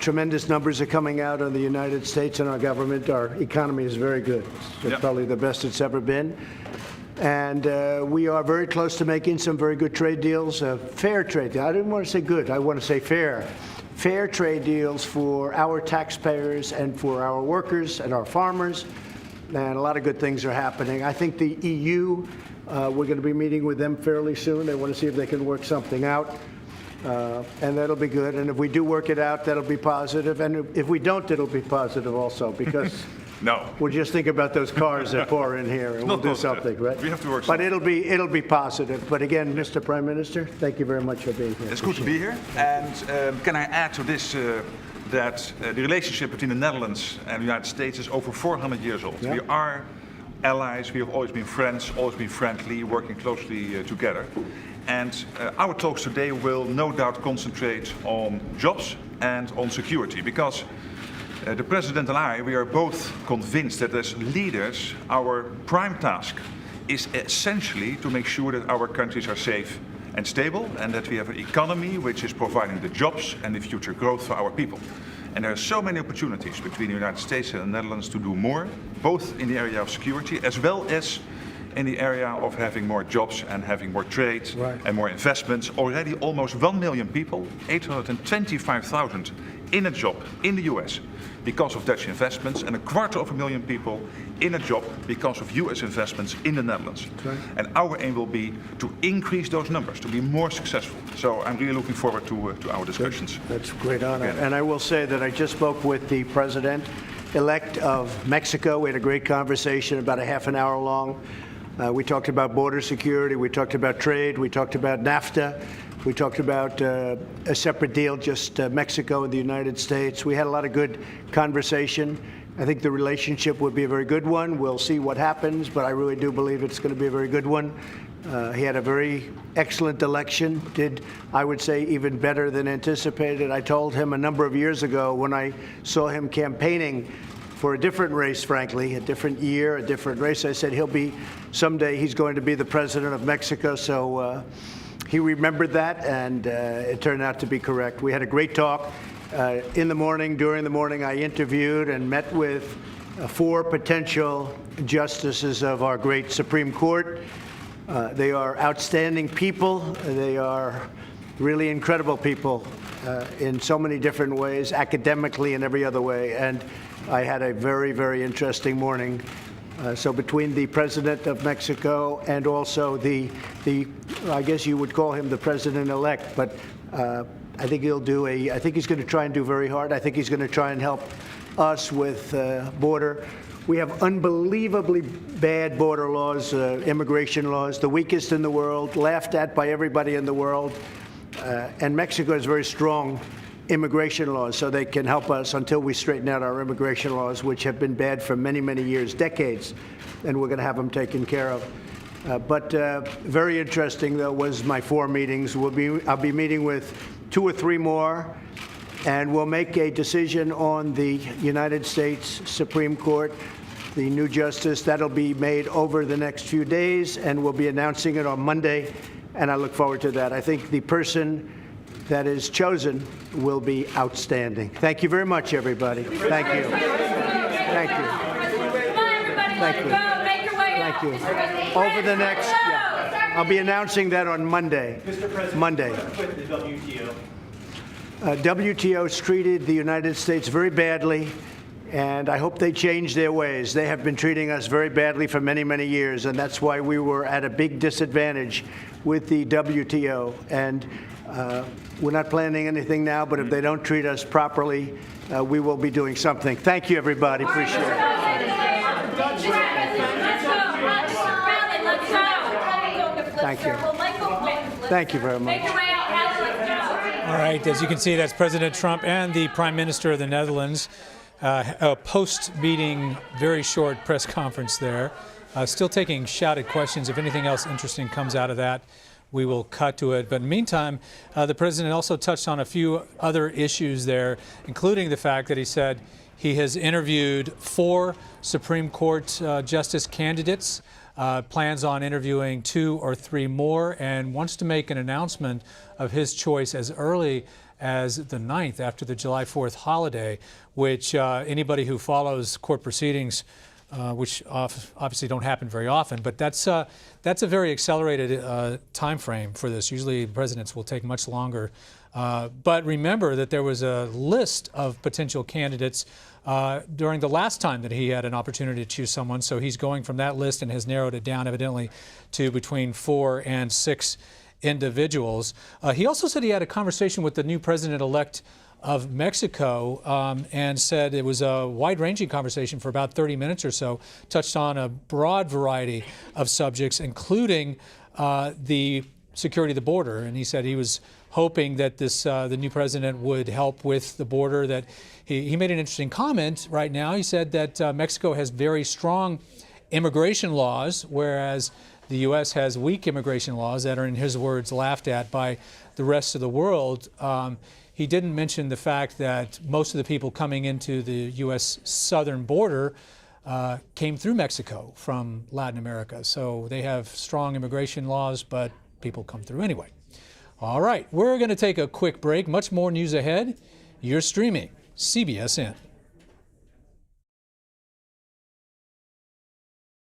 tremendous numbers are coming out on the United States and our government. Our economy is very good. It's probably the best it's ever been. And we are very close to making some very good trade deals, fair trade deals. I didn't want to say good, I want to say fair. Fair trade deals for our taxpayers and for our workers and our farmers. And a lot of good things are happening. I think the EU, we're going to be meeting with them fairly soon. They want to see if they can work something out. And that'll be good. And if we do work it out, that'll be positive. And if we don't, it'll be positive also, because no, we'll just think about those cars that pour in here, and we'll do something, right? We have to work. But it'll be positive. But again, Mr. Prime Minister, thank you very much for being here. It's good to be here. And can I add to this that the relationship between the Netherlands and the United States is over 400 years old. Yeah. We are allies. We have always been friends, always been friendly, working closely together. And our talks today will no doubt concentrate on jobs and on security, because the President and I, we are both convinced that as leaders, our prime task is essentially to make sure that our countries are safe and stable, and that we have an economy which is providing the jobs and the future growth for our people. And there are so many opportunities between the United States and the Netherlands to do more, both in the area of security as well as in the area of having more jobs and having more trade and more investments. Already almost 1 million people, 825,000 in a job in the US because of Dutch investments, and 250,000 people in a job because of US investments in the Netherlands. And our aim will be to increase those numbers, to be more successful. So I'm really looking forward to our discussions. That's a great honor. And I will say that I just spoke with the President-elect of Mexico. We had a great conversation, about a half an hour long. We talked about border security, we talked about trade, we talked about NAFTA, we talked about a separate deal, just Mexico and the United States. We had a lot of good conversation. I think the relationship would be a very good one. We'll see what happens, but I really do believe it's going to be a very good one. He had a very excellent election, did, I would say, even better than anticipated. I told him a number of years ago when I saw him campaigning for a different race, frankly, a different year, a different race. I said someday he's going to be the president of Mexico. So he remembered that, and it turned out to be correct. We had a great talk. In the morning, during the morning, I interviewed and met with 4 potential justices of our great Supreme Court. They are outstanding people. They are really incredible people in so many different ways, academically and every other way. And I had a very, very interesting morning. So between the President of Mexico and also the I guess you would call him the President-elect, but I think I think he's going to try and do very hard. I think he's going to try and help us with border. We have unbelievably bad border laws, immigration laws, the weakest in the world, laughed at by everybody in the world. And Mexico has very strong immigration laws, so they can help us until we straighten out our immigration laws, which have been bad for many, many years, decades, and we're going to have them taken care of. But very interesting, though, was my 4 meetings. I'll be meeting with 2 or 3 more, and we'll make a decision on the United States Supreme Court, the new justice. That'll be made over the next few days, and we'll be announcing it on Monday, and I look forward to that. I think the person that is chosen will be outstanding. Thank you very much, everybody. Thank you. Thank you. Thank you. Thank you. Over the next, I'll be announcing that on Monday. Mr. President, Monday. with the WTO? WTO's treated the United States very badly, and I hope they change their ways. They have been treating us very badly for many, many years, and that's why we were at a big disadvantage with the WTO. And we're not planning anything now, but if they don't treat us properly, we will be doing something. Thank you, everybody. Appreciate it. Thank you. Thank you very much. All right, as you can see, that's President Trump and the Prime Minister of the Netherlands. A post-meeting, very short press conference there. Still taking shouted questions. If anything else interesting comes out of that, we will cut to it. But in the meantime, the President also touched on a few other issues there, including the fact that he said he has interviewed 4 Supreme Court justice candidates, plans on interviewing 2 or 3 more, and wants to make an announcement of his choice as early as the 9th after the July 4th holiday, which anybody who follows court proceedings, which obviously don't happen very often, but that's a very accelerated time frame for this. Usually presidents will take much longer. But remember that there was a list of potential candidates during the last time that he had an opportunity to choose someone. So he's going from that list and has narrowed it down evidently to between 4 and 6 individuals. He also said he had a conversation with the new president-elect of Mexico and said it was a wide-ranging conversation for about 30 minutes or so, touched on a broad variety of subjects, including the security of the border. And he said he was hoping that the new president would help with the border. That he made an interesting comment right now. He said that Mexico has very strong immigration laws, whereas the U.S. has weak immigration laws that are, in his words, laughed at by the rest of the world. He didn't mention the fact that most of the people coming into the U.S. southern border came through Mexico from Latin America. So they have strong immigration laws, but people come through anyway. All right, we're going to take a quick break. Much more news ahead. You're streaming CBSN.